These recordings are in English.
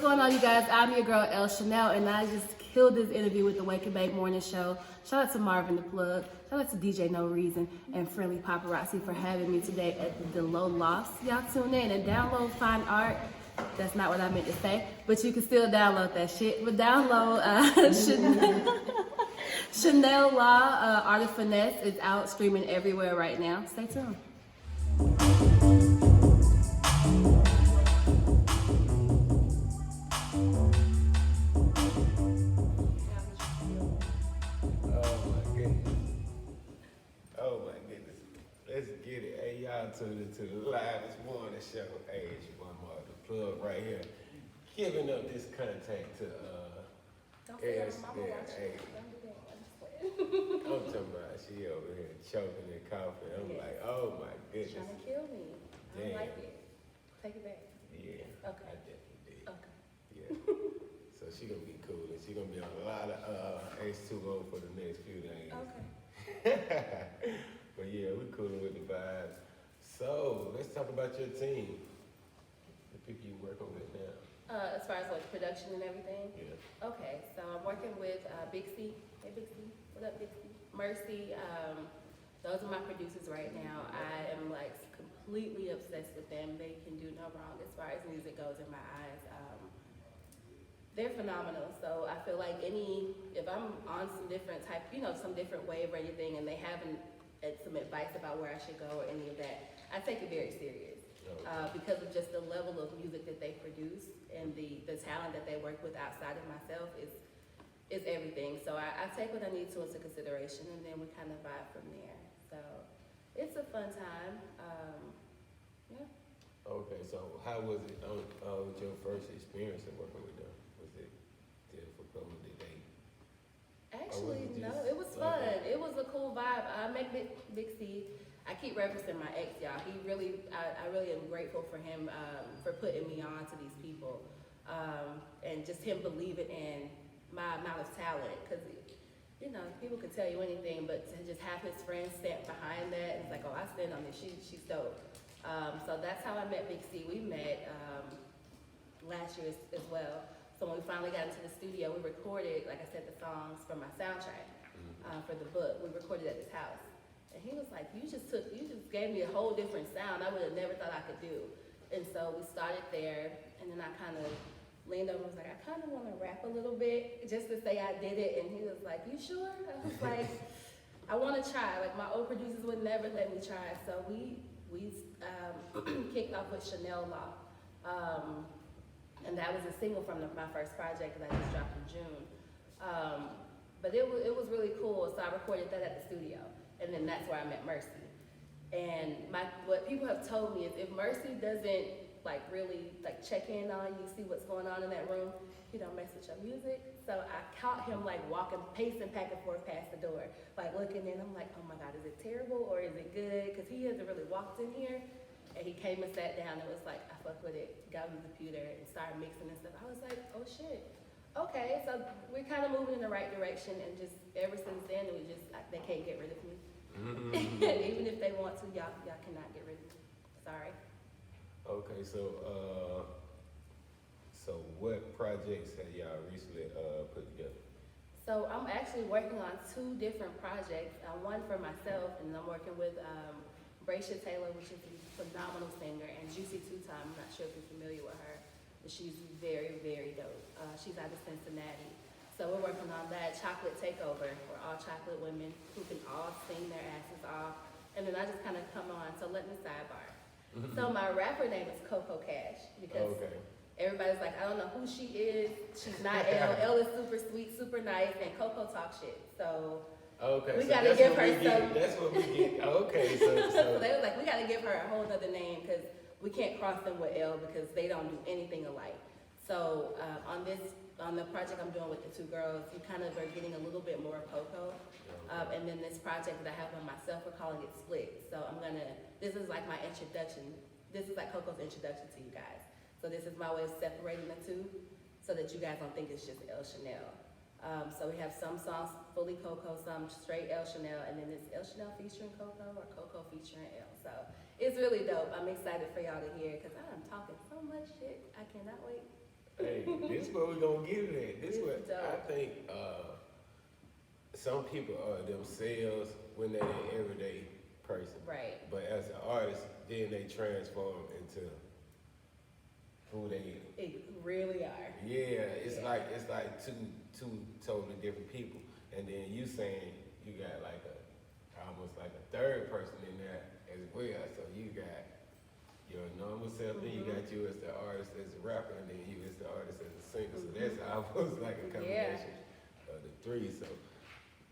going on, you guys? I'm your girl, El Chanel, and I just killed this interview with the Wake and Bake Morning Show. Shout out to Marvin the Plug. Shout out to DJ No Reason and Friendly Paparazzi for having me today at the Low Loss. Y'all tune in and download fine art. That's not what I meant to say, but you can still download that shit. But download Chanel Law, Art of Finesse is out streaming everywhere right now. Stay tuned. Tuned into the Livest Morning Show. Hey, it's your boy Mark the Plug right here, giving up this contact to I'm talking about she over here choking and coughing. I'm like, oh my goodness. Trying to kill me. I don't like it. Take it back. Yeah. Okay. I definitely did. Okay. Yeah. So she gonna be cool, and she gonna be on a lot of H2O for the next few days. Okay. But yeah, we coolin' with the vibes. So let's talk about your team. The people you working with now. As far as like production and everything? Yeah. Okay, so I'm working with Big C. Hey Big C. What up, Big C? Mercy. Those are my producers right now. I am like completely obsessed with them. They can do no wrong as far as music goes in my eyes. They're phenomenal. So I feel like if I'm on some different type, some different wave or anything, and they haven't some advice about where I should go or any of that, I take it very serious because of just the level of music that they produce and the talent that they work with outside of myself is everything. So I take what I need to into consideration, and then we kind of vibe from there. So it's a fun time. Yeah. Okay, so how was it with your first experience of working with them? Was it difficult? Did they? Actually, no, it was fun. It was a cool vibe. I make Big C. I keep referencing my ex, y'all. I really am grateful for him for putting me on to these people, and just him believing in my amount of talent. Because people can tell you anything, but to just have his friends stand behind that, it's like, oh, I stand on this. She's dope. So that's how I met Big C. We met last year as well. So when we finally got into the studio, we recorded, like I said, the songs from my soundtrack for the book. We recorded at his house. And he was like, you just gave me a whole different sound I would have never thought I could do. And so we started there, and then I kind of leaned over and was like, I kind of want to rap a little bit just to say I did it. And he was like, you sure? I was like, I want to try. Like, my old producers would never let me try. So we kicked off with Chanel Law. And that was a single from my first project that I just dropped in June. But it was really cool. So I recorded that at the studio. And then that's where I met Mercy. And what people have told me is if Mercy doesn't really check in on you, see what's going on in that room, he don't mess with your music. So I caught him pacing back and forth past the door, looking in. I'm like, oh my God, is it terrible or is it good? Because he hasn't really walked in here. And he came and sat down and was like, I fuck with it, got on the computer and started mixing and stuff. I was like, oh shit. Okay, so we're kind of moving in the right direction, and just ever since then, they can't get rid of me. Mm-hmm. Even if they want to, y'all cannot get rid of me. Sorry. Okay, so what projects have y'all recently put together? So I'm actually working on 2 different projects. One for myself, and I'm working with Bracia Taylor, which is a phenomenal singer, and Juicy Two-Time. I'm not sure if you're familiar with her, but she's very, very dope. She's out of Cincinnati. So we're working on that Chocolate Takeover. We're all chocolate women who can all sing their asses off. And then I just kind of come on. So let me sidebar. Mm-hmm. So my rapper name is Coco Cash because everybody's like, I don't know who she is. She's not Elle. Elle is super sweet, super nice, and Coco talks shit. So we gotta give her some. That's what we get. Okay, so they were like, we gotta give her a whole other name because we can't cross them with Elle because they don't do anything alike. So on the project I'm doing with the 2 girls, you kind of are getting a little bit more Coco. And then this project that I have on myself, we're calling it Split. So this is like my introduction. This is like Coco's introduction to you guys. So this is my way of separating the 2 so that you guys don't think it's just El Chanel. So we have some songs fully Coco, some straight El Chanel, and then it's El Chanel featuring Coco or Coco featuring El. So it's really dope. I'm excited for y'all to hear because I'm talking so much shit. I cannot wait. Hey, this what we're gonna get it at. This It's what dope. I think some people are themselves when they're an everyday person. Right. But as an artist, then they transform into who they really are. Yeah, it's like two totally different people. And then you saying you got like almost like a third person in there as well. So you got your normal self, then you got you as the artist, as a rapper, and then you as the artist, as a singer. So that's almost like a combination of the three. So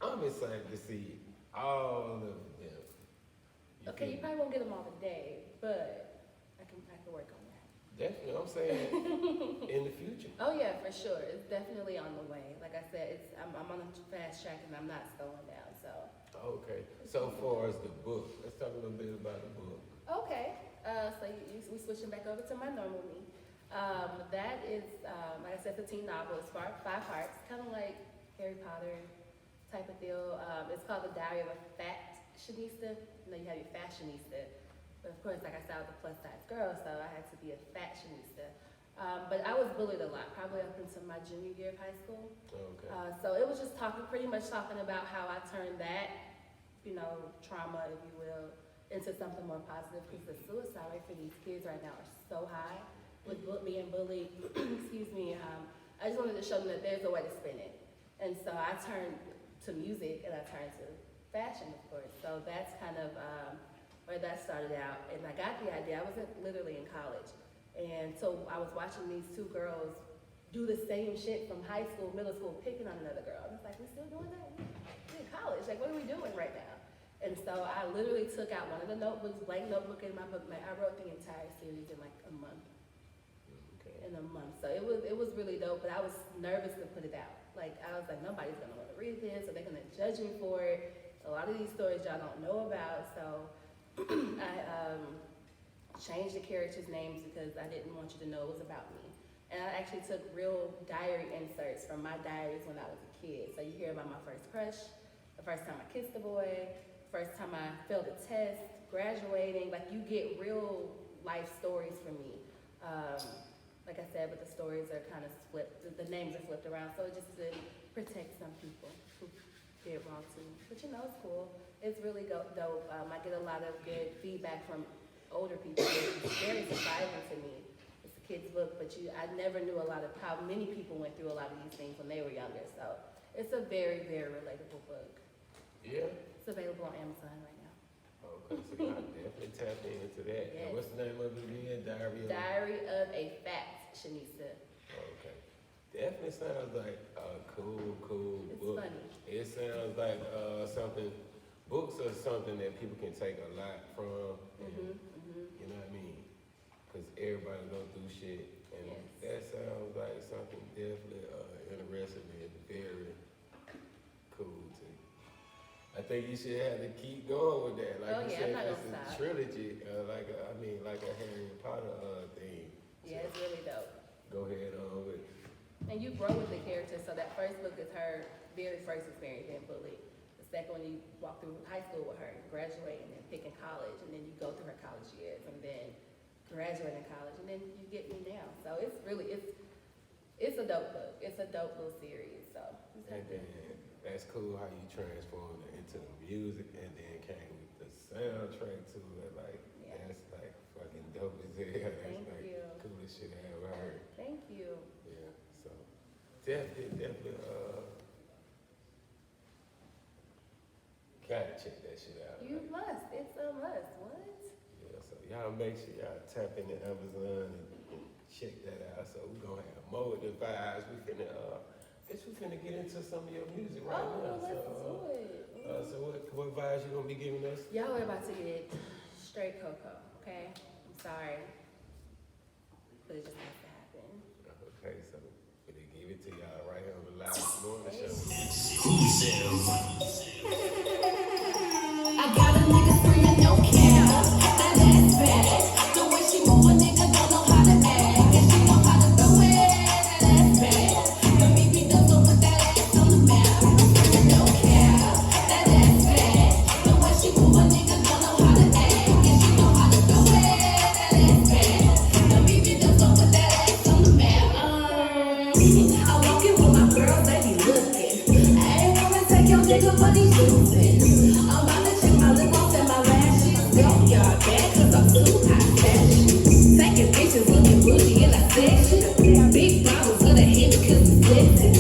I'm excited to see all of them. Okay, you probably won't get them all today, but I can work on that. Definitely, I'm saying in the future. Oh yeah, for sure. It's definitely on the way. Like I said, I'm on a fast track and I'm not slowing down. So. Okay. So far as the book, let's talk a little bit about the book. Okay. So we switching back over to my normal me. That is, like I said, it's a teen novel. It's 5 parts, kind of like Harry Potter type of deal. It's called The Diary of a Fashionista. You know, you have your fashionista. But of course, like I said, I was a plus size girl, so I had to be a fashionista. But I was bullied a lot, probably up until my junior year of high school. Okay. So it was just pretty much talking about how I turned that, trauma, if you will, into something more positive, because the suicide rate for these kids right now are so high with being bullied. Excuse me. I just wanted to show them that there's a way to spin it. And so I turned to music and I turned to fashion, of course. So that's kind of where that started out. And I got the idea. I was literally in college. And so I was watching these two girls do the same shit from high school, middle school, picking on another girl. I was like, we're still doing that? We're in college. Like, what are we doing right now? And so I literally took out one of the notebooks, blank notebook in my book. I wrote the entire series in like a month. Okay. In a month. So it was really dope, but I was nervous to put it out. Like, I was like, nobody's gonna want to read this, or they're gonna judge me for it. A lot of these stories y'all don't know about, so I changed the characters' names because I didn't want you to know it was about me. And I actually took real diary inserts from my diaries when I was a kid. So you hear about my first crush, the first time I kissed a boy, first time I failed a test, graduating. Like, you get real life stories from me. Like I said, but the stories are kind of flipped. The names are flipped around, so just to protect some people who did wrong to me. But it's cool. It's really dope. I get a lot of good feedback from older people. It's very surprising to me. It's a kid's book, but I never knew a lot of how many people went through a lot of these things when they were younger. So it's a very, very relatable book. Yeah. It's available on Amazon right now. Okay, so I definitely tap into that. Yes. And what's the name of it again? Diary of a Fashionista. Okay. Definitely sounds like a cool It's book. funny. It sounds like books are something that people can take a lot from. And, you know what I mean? Because everybody goes through shit. And that sounds like something definitely interesting and very cool too. I think you should have to keep going with that. Like you said, it's a trilogy, like a Harry Potter thing. Yeah, it's really dope. Go ahead on with it. And you grow with the character, so that first book is her very first experience being bullied. The second one, you walk through high school with her, graduating and picking college, and then you go through her college years, and then graduating college, and then you get me now. So it's a dope book. It's a dope little series. So and then that's cool how you transformed it into the music, and then came with the soundtrack to it. Like that's like fucking dope as hell. That's like coolest shit I ever heard. Thank you. Yeah. So definitely gotta check that shit out. You must. It's a must. What? Yeah. So y'all make sure y'all tap into Amazon and check that out. So we're gonna have more of the vibes. We finna get into some of your music right now. Let's do it. So what vibes you gonna be giving us? Y'all are about to get straight cocoa, okay? I'm sorry, but it just has to happen. Okay, so we're gonna give it to y'all right here on the Livest Morning Show. Who's there? I got a nigga screaming no care. That ass bad. The way she move, a nigga don't know how to act, and she know how to do it. That ass bad. The BB does go put that ass on the map. No care. That ass bad. The way she move, a nigga don't know how to act, and she know how to do it. That ass bad. The BB does go put that ass on the map. I walk in with my girls, they be looking. I ain't wanna take your nigga, but he's using. I'm about to check my lip gloss and my lashes. Go, y'all bad, cause I'm too hot fashion. Taking pictures looking bougie in a section. Big bottles of the hit cause it's sexy.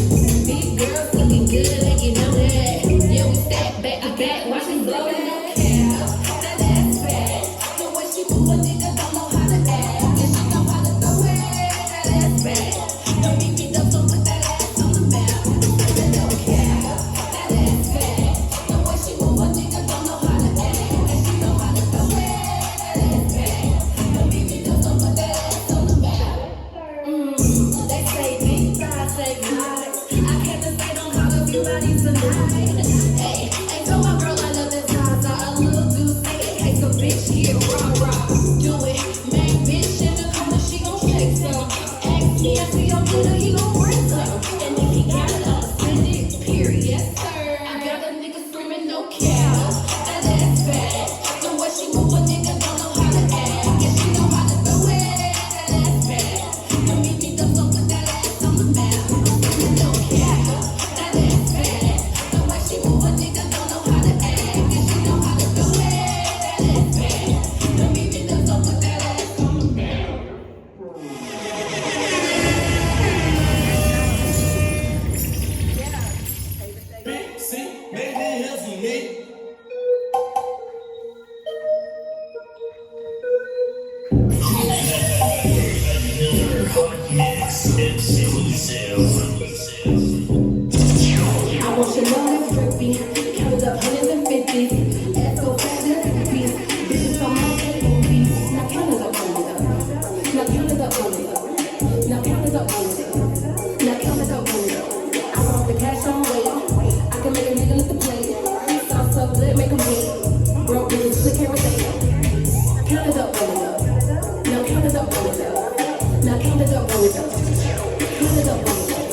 Big girls looking good and you know that. Yeah, we stack back to back, watch it blow that. That ass fat. The way she move, a nigga don't know how to act. And she know how to throw it. That ass fat. Don't meet me up, don't put that ass on the map. That don't care. That ass fat. The way she move, a nigga don't know how to act. And she know how to throw it. That ass fat. Don't meet me up, don't put that ass on the map. They say big thighs, say nice. I can't just say don't call up your body tonight. Hey, tell my girl I love this size. I little do say it. Hey, so bitch, yeah, raw. Do it. Main bitch in the corner, she gon' shake some. Ask me if he don't get it, he gon' bring some. And if he got it, I'll send it, period. Yes, sir. I got a nigga screaming, no cap. That ass fat. The way she move, a nigga don't know how to act. And she know how to throw it. That ass fat. Don't meet me up, don't put that ass on the map. No cap. That ass fat. The way she move, a nigga don't know how to act. And she know how to throw it. That ass fat. Don't meet me up, don't put that ass on the map. Big C, made it here for me. Another hot mix exclusive. I want your love trippy, counted up hundreds and fifties. Ass so fat and creepy, bitches on my head movies. Now count it up, roll it up. Now count it up, roll it up. Now count it up, roll it up. Now count it up, roll it up. I want the cash on weight. I can make a nigga lift the plate. Sauce so good, make 'em hate. Broke bitches, click everything. Count it up, roll it up. Now count it up, roll it up. Now count it up, roll it up. Count it up, roll it up.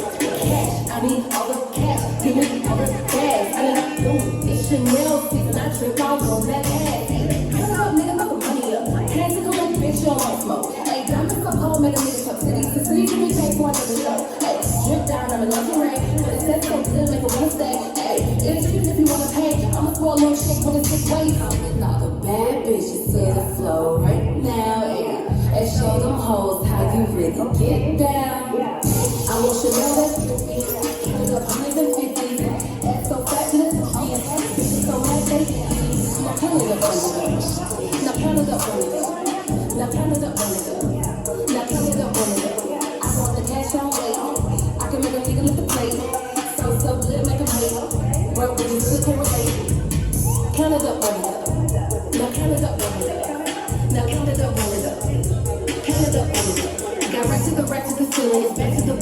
Cash, I need all the cash. Give me all the gas. I need boom. It's Chanel season. I trip out on that ass. Cut it up, nigga, make the money up. Hands to come like bitch, you don't want smoke. Hey, diamonds up cold, make a nigga tuck titties. The free, give me pay for another show. Hey, drip down, I'm in lingerie. But it says so good, make a wanna stay. Hey, it's cheap if you wanna pay. I'ma spoil a little shit when it's 6 ways. I'm with all the bad bitches to the flow right now. Hey, and show them hoes how you really get down. I want you to know that's trippy. Count it up hundreds and fifties. Ass so fat to the skin. Bitches so mad they can't. Now count it up, run it up. Now count it up, run it up. Now count it up, run it up. Now count it up, run it up. I want the cash on weight. I can make a nigga lift the plate. So good, make 'em hate. Broke bitches, good can't relate. Count it up, run it up. Now count it up, run it up. Now count it up, run it up. Count it up, run it up. Got right to the ceiling. It's back to the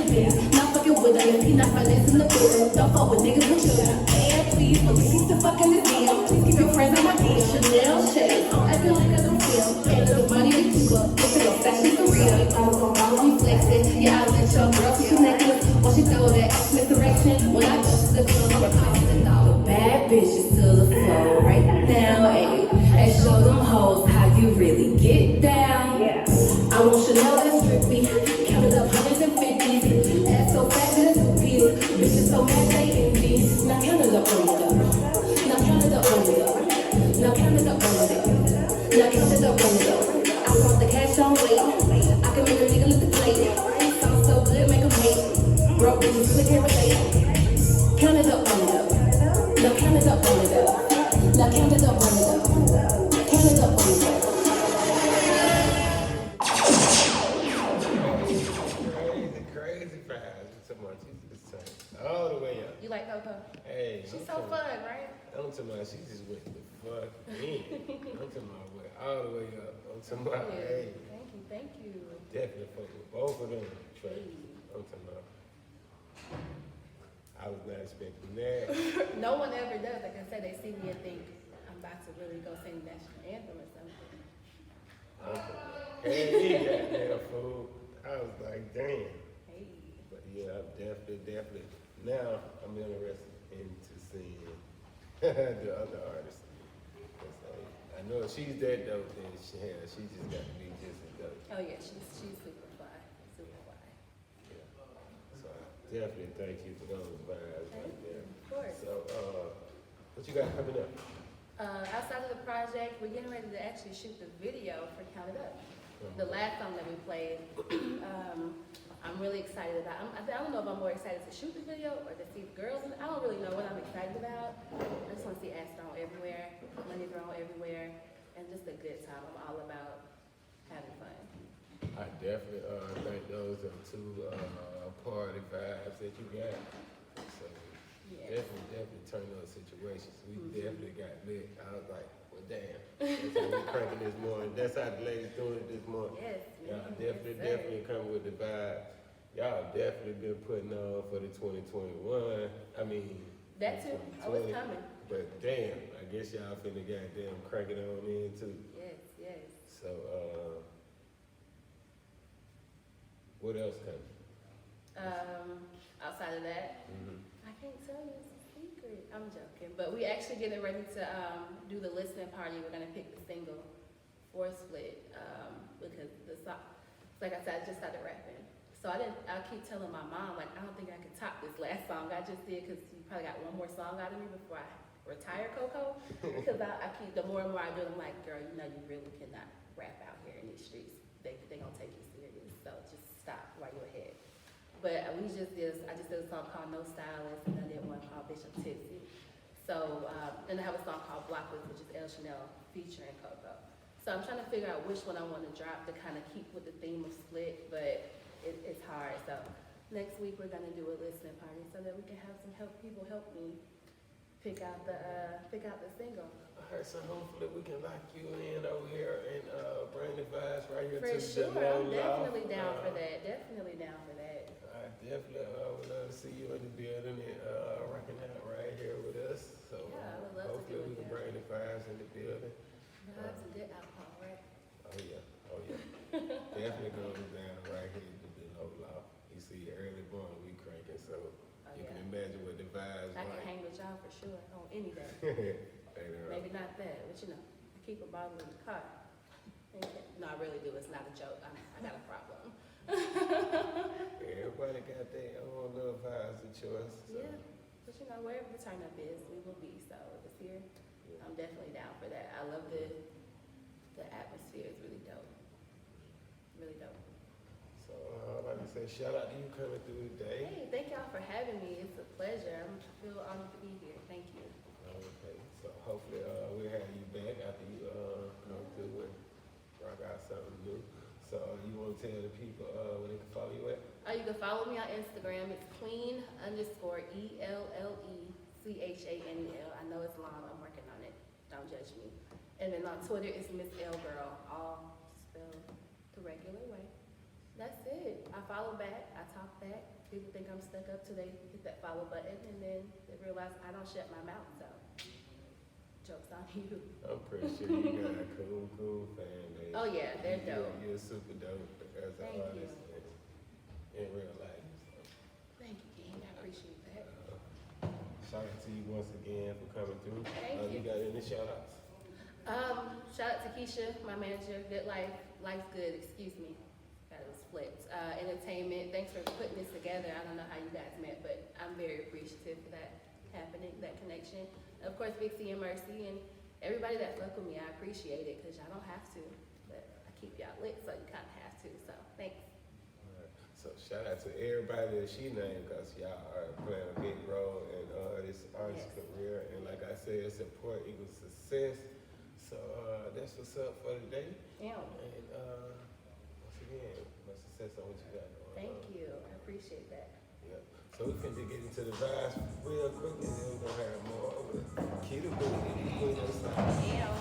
biz. Not fucking with him if he not financing the business. Don't fuck with niggas with children. And please, please to fucking this deal. Please keep your friends on my deal. Chanel shades. I feel like I don't feel. And the money that you up. If it's fashion for real. I'm gon' always flex it. Yeah, I let your girl see the necklace. When she throw that misdirection. When I go to the club, I'm tossing all the bad bitches to the floor right now. Ay, and show them hoes how you really get down. I want Chanel that's trippy. Count it up hundreds and fifties. Ass so fat that it's a piece. Bitches so mad they envy. Now count it up, roll it up. Now count it up, roll it up. Now count it up, roll it up. Now count it up, roll it up. I want the cash on weight. I can make a nigga lift the plate. Sauce so good, make 'em hate. Broke bitches, click everything. Count it up, roll it up. Now count it up, roll it up. Now count it up, roll it up. Count it up, roll it up. Crazy fast. Someone she's just turned all the way up. You like Coco? Hey, She's so fun, right? I'm talking about she just went the fuck in. I'm talking about went all the way up. I'm talking about hey. Thank you. Definitely fuck with both of them tracks. I'm talking about. I was not expecting that. No one ever does. Like I said, they see me and think I'm about to really go sing the national anthem or something. Hey, he got that fool. I was like, damn. Hey. But yeah, definitely. Now I'm interested into seeing the other artists. 'Cause, I know if she's that dope, then she just got to be just as dope. Oh yeah, she's super fly. Super fly. Yeah. Definitely thank you for those vibes right there. Of course. So, what you got coming up? Outside of the project, we're getting ready to actually shoot the video for Count It Up. The last song that we played, I'm really excited about. I don't know if I'm more excited to shoot the video or to see the girls. I don't really know what I'm excited about. I just want to see ass thrown everywhere, money thrown everywhere, and just a good time. I'm all about having fun. I definitely think those are two party vibes that you got. So Yeah. definitely turn those situations. We definitely got lit. I was like, well, damn. That's how we cranking this morning. That's how the ladies doing it this morning. Yes. Y'all Yes, sir. definitely coming with the vibe. Y'all definitely been putting on for the 2021. I mean, That too. I was 2020. coming. But damn, I guess y'all finna goddamn crank it on in too. Yes, yes. So, what else coming? Outside of that, I can't tell you, it's a secret. I'm joking. But we actually getting ready to do the listening party. We're gonna pick the single for Split because the song, like I said, I just started rapping. So I keep telling my mom, like, I don't think I could top this last song I just did because you probably got one more song out of me before I retire, Coco. Because I keep, the more and more I do it, I'm like, girl, you know you really cannot rap out here in these streets. They gonna take you serious. So just stop while you're ahead. But I just did a song called No Stylist, and I did one called Bishop Tipsy. So, then I have a song called Blocklist, which is El Chanel featuring Coco. So I'm trying to figure out which one I want to drop to kind of keep with the theme of Split, but it's hard. So next week we're gonna do a listening party so that we can have some people help me pick out the single. I heard so hopefully we can lock you in over here and bring the vibes right here For to sure, the I'm low definitely loft. down for that. Definitely down for that. I definitely would love to see you in the building and rocking out right here with us. So Yeah, I would love to do hopefully we it can there. bring the vibes in the building. Vibes and good alcohol, right? Oh yeah. Definitely goes down right here to the low loft. You see early morning we cranking, so you yeah. can imagine what the vibes I can like. hang with y'all for sure on any day. Ain't it right? Maybe not that, but you know, I keep a bottle in the car. No, I really do. It's not a joke. I got a problem. Everybody got their own little vibes and choice. So. Yeah, but you know, wherever the turn up is, we will be. So if it's here, I'm definitely down for that. I love the atmosphere. It's really dope. Really dope. So, like I said, shout out to you coming through today. Hey, thank y'all for having me. It's a pleasure. I feel honored to be here. Thank you. Okay, so hopefully we'll have you back after you come through and rock out something new. So you want to tell the people where they can follow you at? You can follow me on Instagram. It's clean_ELLECHANEL. I know it's long. I'm working on it. Don't judge me. And then on Twitter, it's Miss L Girl, all spelled the regular way. That's it. I follow back. I talk back. People think I'm stuck up till they hit that follow button, and then they realize I don't shut my mouth. So, joke's on you. I'm pretty sure you got a cool fan base. Oh yeah, they're dope. You're super dope as an Thank artist in real life. So, Thank you, King. I appreciate that. shout out to you once again for coming through. Thank You you. got any shout outs? Shout out to Keisha, my manager. Good Life, Life's Good. Excuse me. Got it split. Entertainment. Thanks for putting this together. I don't know how you guys met, but I'm very appreciative for that happening, that connection. Of course, Big C and Mercy and everybody that fuck with me. I appreciate it because y'all don't have to, but I keep y'all lit, so you kind of have to. So thanks. Alright, so shout out to everybody that she named because y'all are playing a big role in this artist Yes. career. And like I said, support equals success. So that's what's up for today. Damn. And once again, much success on what you got going on. Thank you. I appreciate that. Yeah. So we finna get into the vibes real quick and then we're gonna have more with Keita Booty, Queen of Style. Damn.